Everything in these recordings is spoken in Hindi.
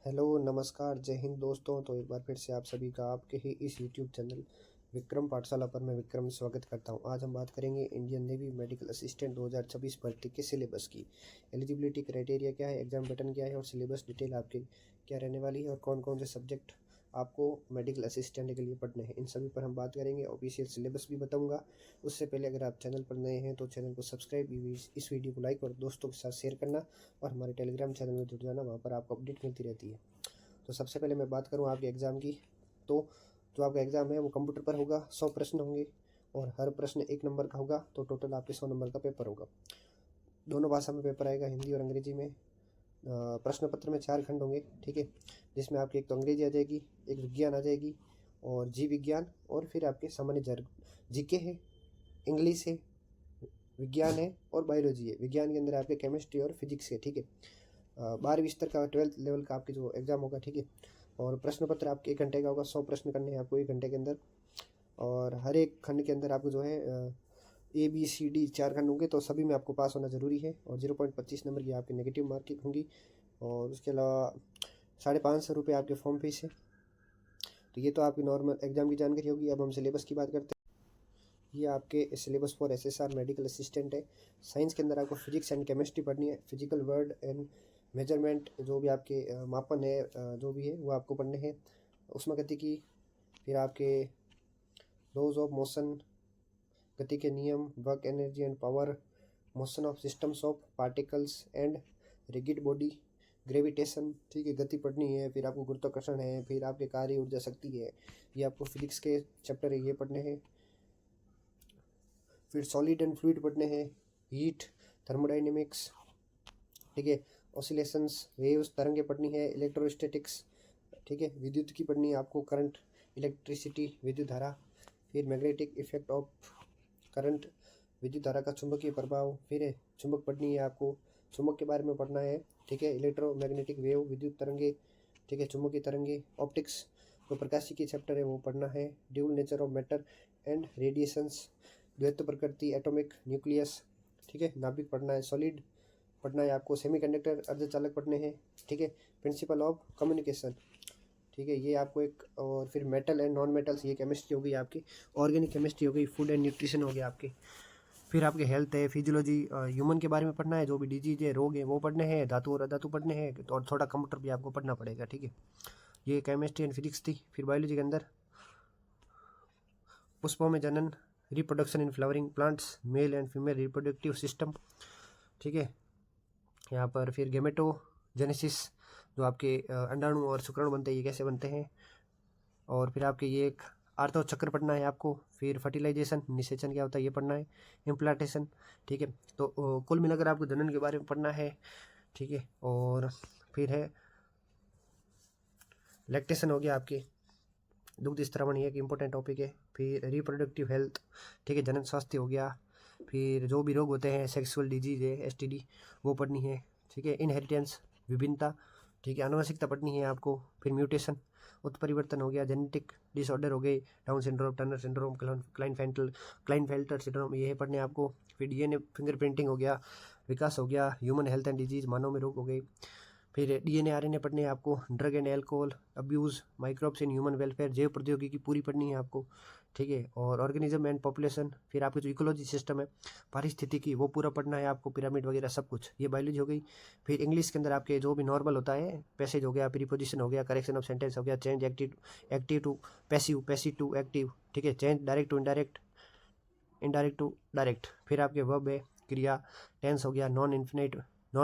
हेलो नमस्कार जय हिंद दोस्तों। तो एक बार फिर से आप सभी का आपके ही इस यूट्यूब चैनल विक्रम पाठशाला पर मैं विक्रम स्वागत करता हूं। आज हम बात करेंगे इंडियन नेवी मेडिकल असिस्टेंट 2026 भर्ती के सिलेबस की। एलिजिबिलिटी क्राइटेरिया क्या है, एग्जाम पैटर्न क्या है और सिलेबस डिटेल आपके क्या रहने वाली है और कौन कौन से सब्जेक्ट आपको मेडिकल असिस्टेंट के लिए पढ़ने हैं, इन सभी पर हम बात करेंगे। ऑफिशियल सिलेबस भी बताऊंगा। उससे पहले अगर आप चैनल पर नए हैं तो चैनल को सब्सक्राइब, इस वीडियो को लाइक और दोस्तों के साथ शेयर करना और हमारे टेलीग्राम चैनल में जुड़ जाना, वहाँ पर आपको अपडेट मिलती रहती है। तो सबसे पहले मैं बात करूँ आपके एग्ज़ाम की, तो जो आपका एग्ज़ाम है वो कंप्यूटर पर होगा। 100 प्रश्न होंगे और हर प्रश्न 1 नंबर का होगा, तो टोटल आपके 100 नंबर का पेपर होगा। दोनों भाषा में पेपर आएगा, हिंदी और अंग्रेजी में। प्रश्न पत्र में 4 खंड होंगे, ठीक है, जिसमें आपकी एक तो अंग्रेजी आ जाएगी, एक विज्ञान आ जाएगी और जीव विज्ञान, और फिर आपके सामान्य जीके है, इंग्लिश है, विज्ञान है और बायोलॉजी है। विज्ञान के अंदर आपके केमिस्ट्री और फिजिक्स है, ठीक है। 12वीं स्तर का 12th लेवल का आपके जो एग्ज़ाम होगा, ठीक है। और प्रश्न पत्र आपके 1 घंटे का होगा। 100 प्रश्न करने हैं आपको 1 घंटे के अंदर, और हर एक खंड के अंदर आपको जो है ABCD 4 खंड होंगे, तो सभी में आपको पास होना ज़रूरी है। और 0.25 नंबर की आपकी नेगेटिव मार्किंग होंगी। और उसके अलावा 550 रुपये आपके फॉर्म फीस है। तो ये तो आपकी नॉर्मल एग्जाम की जानकारी होगी। अब हम सिलेबस की बात करते हैं। ये आपके syllabus for SSR medical assistant है। साइंस के अंदर आपको फिजिक्स एंड केमिस्ट्री पढ़नी है। फिजिकल वर्ड एंड मेजरमेंट, जो भी आपके मापन है, जो भी है वो आपको पढ़ने हैं। ऊष्मागतिकी, फिर आपके लॉज ऑफ मोशन, गति के नियम, work energy and power, motion of systems of particles and rigid body, gravitation, ठीक है, गति पढ़नी है। फिर आपको गुरुत्वाकर्षण है, फिर आपके कार्य ऊर्जा शक्ति है, ये आपको फिजिक्स के चैप्टर है, ये पढ़ने हैं। फिर सॉलिड एंड फ्लूइड पढ़ने हैं, हीट, थर्मोडाइनेमिक्स, ठीक है, ऑसिलेशंस, वेव्स, तरंगे पढ़नी है, इलेक्ट्रोस्टैटिक्स, ठीक है, विद्युत की पढ़नी है आपको, करंट, इलेक्ट्रिसिटी, विद्युत धारा, फिर मैग्नेटिक इफेक्ट ऑफ करंट, विद्युत धारा का चुंबकीय प्रभाव, फिर चुंबक पढ़नी है आपको, चुंबक के बारे में पढ़ना है, ठीक है, इलेक्ट्रोमैग्नेटिक वेव, विद्युत तरंगे, ठीक है, चुंबकीय तरंगे, ऑप्टिक्स, जो प्रकाशिकी चैप्टर है वो पढ़ना है, dual nature of matter and radiations, द्वैत प्रकृति, एटॉमिक, न्यूक्लियस, ठीक है, नाभिक पढ़ना है, सॉलिड पढ़ना है आपको, सेमीकंडक्टर, अर्धचालक पढ़ने हैं, ठीक है, प्रिंसिपल ऑफ कम्युनिकेशन, ठीक है, ये आपको एक। और फिर मेटल एंड नॉन मेटल्स, ये केमिस्ट्री हो गई आपकी, ऑर्गेनिक केमिस्ट्री हो गई, फूड एंड न्यूट्रिशन हो गया आपके। फिर आपके हेल्थ है, फिजियोलॉजी, ह्यूमन के बारे में पढ़ना है, जो भी डिजीज है, रोग है वो पढ़ने हैं, धातु और अधातु पढ़ने हैं, और थोड़ा कंप्यूटर भी आपको पढ़ना पड़ेगा, ठीक है। ये केमिस्ट्री एंड फिजिक्स थी। फिर बायोलॉजी के अंदर पुष्पों में जनन, reproduction in flowering plants, male and female reproductive system, ठीक है, यहाँ पर फिर गेमेटोजेनेसिस, जो आपके अंडाणु और शुक्राणु बनते हैं, ये कैसे बनते हैं। और फिर आपके ये एक आर्तो चक्र पढ़ना है आपको। फिर फर्टिलाइजेशन, निषेचन क्या होता है ये पढ़ना है, इम्प्लांटेशन, ठीक है। तो कुल मिलाकर आपको जनन के बारे में पढ़ना है, ठीक है। और फिर है लैक्टेशन हो गया आपके, दुग्ध स्त्रावण, ये एक इम्पोर्टेंट टॉपिक है। फिर रिप्रोडक्टिव हेल्थ, ठीक है, जनन स्वास्थ्य हो गया। फिर जो भी रोग होते हैं, सेक्सुअल डिजीज है, STD, वो पढ़नी है, ठीक है। इनहेरिटेंस, विभिन्नता, ठीक है, आनुवंशिकता पढ़नी है आपको। फिर म्यूटेशन, उत्परिवर्तन हो गया, जेनेटिक डिसऑर्डर हो गए, down syndrome, Turner syndrome, Klinefelter syndrome, ये है पढ़ने आपको। फिर DNA फिंगरप्रिंटिंग हो गया, विकास हो गया, ह्यूमन हेल्थ एंड डिजीज, मानव में रोग हो गए। फिर DNA RNA पढ़ने हैं आपको, drug and alcohol abuse, microbes in human welfare, जैव प्रौद्योगिकी पूरी पढ़नी है आपको, ठीक है। और ऑर्गेनिज्म एंड पॉपुलेशन, फिर आपके जो इकोलॉजी सिस्टम है, पारिस्थितिकी, वो पूरा पढ़ना है आपको, पिरामिड वगैरह सब कुछ, ये बायोलॉजी हो गई। फिर इंग्लिश के अंदर आपके जो भी नॉर्मल होता है, पैसेज हो गया, प्रीपोजिशन हो गया, करेक्शन ऑफ सेंटेंस हो गया, change active to passive, passive to active, ठीक है, change direct to indirect, indirect to direct. फिर आपके वर्ब है, क्रिया, टेंस हो गया, नॉन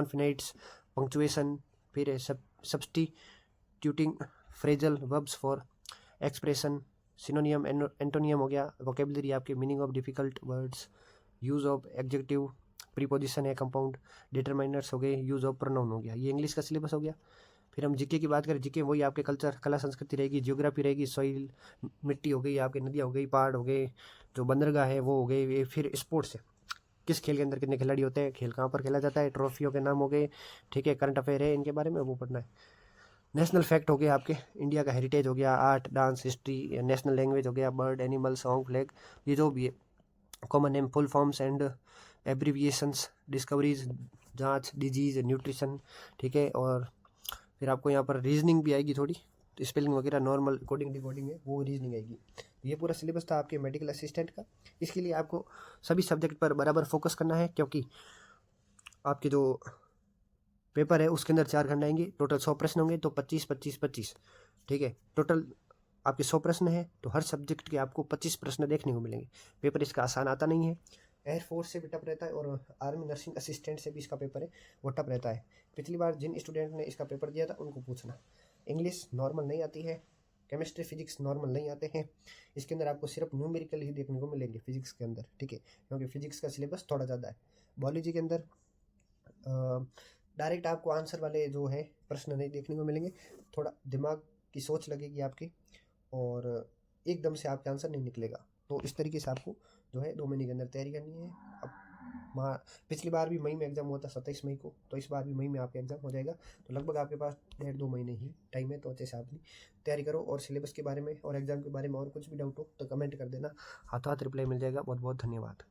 फिनाइट्स, पंक्चुएशन, फिर substituting phrasal verbs for expression, synonym antonym हो गया, वोकेबलरी आपके, meaning of difficult words, use of adjective, preposition है, कंपाउंड, डिटरमाइनर्स हो गए, यूज़ ऑफ प्रोनाउन हो गया। ये इंग्लिश का सिलेबस हो गया। फिर हम जीके की बात करें, जीके वही आपके कल्चर, कला संस्कृति रहेगी, जियोग्राफी रहेगी, सॉइल, मिट्टी हो गई आपकी, नदियाँ हो गई, पहाड़ हो गए, जो बंदरगाह है वो हो गए। फिर स्पोर्ट्स है, किस खेल के अंदर कितने खिलाड़ी होते हैं, खेल कहाँ पर खेला जाता है, ट्रॉफियों के नाम हो गए, ठीक है, करंट अफेयर है, इनके बारे में वो पढ़ना है। नेशनल फैक्ट हो गया आपके, इंडिया का हेरिटेज हो गया, art, dance, history, national language हो गया, बर्ड, एनिमल, सॉन्ग, फ्लैग, ये जो भी है, common name, full forms and abbreviations, discoveries, जांच, डिजीज, न्यूट्रिशन, ठीक है। और फिर आपको यहाँ पर रीजनिंग भी आएगी थोड़ी, तो स्पेलिंग वगैरह नॉर्मल कोडिंग डिकोडिंग है वो रीजनिंग आएगी। तो ये पूरा सिलेबस था आपके मेडिकल असिस्टेंट का। इसके लिए आपको सभी सब्जेक्ट पर बराबर फोकस करना है, क्योंकि आपके जो पेपर है उसके अंदर 4 खंड आएंगे, टोटल 100 प्रश्न होंगे, तो 25 25 25, ठीक है। टोटल आपके 100 प्रश्न है, तो हर सब्जेक्ट के आपको 25 प्रश्न देखने को मिलेंगे। पेपर इसका आसान आता नहीं है, एयरफोर्स से भी टफ रहता है और आर्मी नर्सिंग असिस्टेंट से भी इसका पेपर है वो टफ रहता है। पिछली बार जिन स्टूडेंट ने इसका पेपर दिया था उनको पूछना। इंग्लिश नॉर्मल नहीं आती है, केमिस्ट्री फिजिक्स नॉर्मल नहीं आते हैं। इसके अंदर आपको सिर्फ न्यूमेरिकल ही देखने को मिलेंगे फिजिक्स के अंदर, ठीक है, क्योंकि फिजिक्स का सिलेबस थोड़ा ज़्यादा है। बायोलॉजी के अंदर डायरेक्ट आपको आंसर वाले जो है प्रश्न नहीं देखने को मिलेंगे, थोड़ा दिमाग की सोच लगेगी आपकी और एकदम से आपका आंसर नहीं निकलेगा। तो इस तरीके से आपको जो है 2 महीने के अंदर तैयारी करनी है। अब पिछली बार भी मई में एग्ज़ाम हुआ था 27 मई को, तो इस बार भी मई में आपका एग्ज़ाम हो जाएगा। तो लगभग आपके पास 1.5-2 महीने ही टाइम है, तो अच्छे से आप तैयारी करो। और सिलेबस के बारे में और एग्ज़ाम के बारे में और कुछ भी डाउट हो तो कमेंट कर देना, हाथों हाथ रिप्लाई मिल जाएगा। बहुत बहुत धन्यवाद।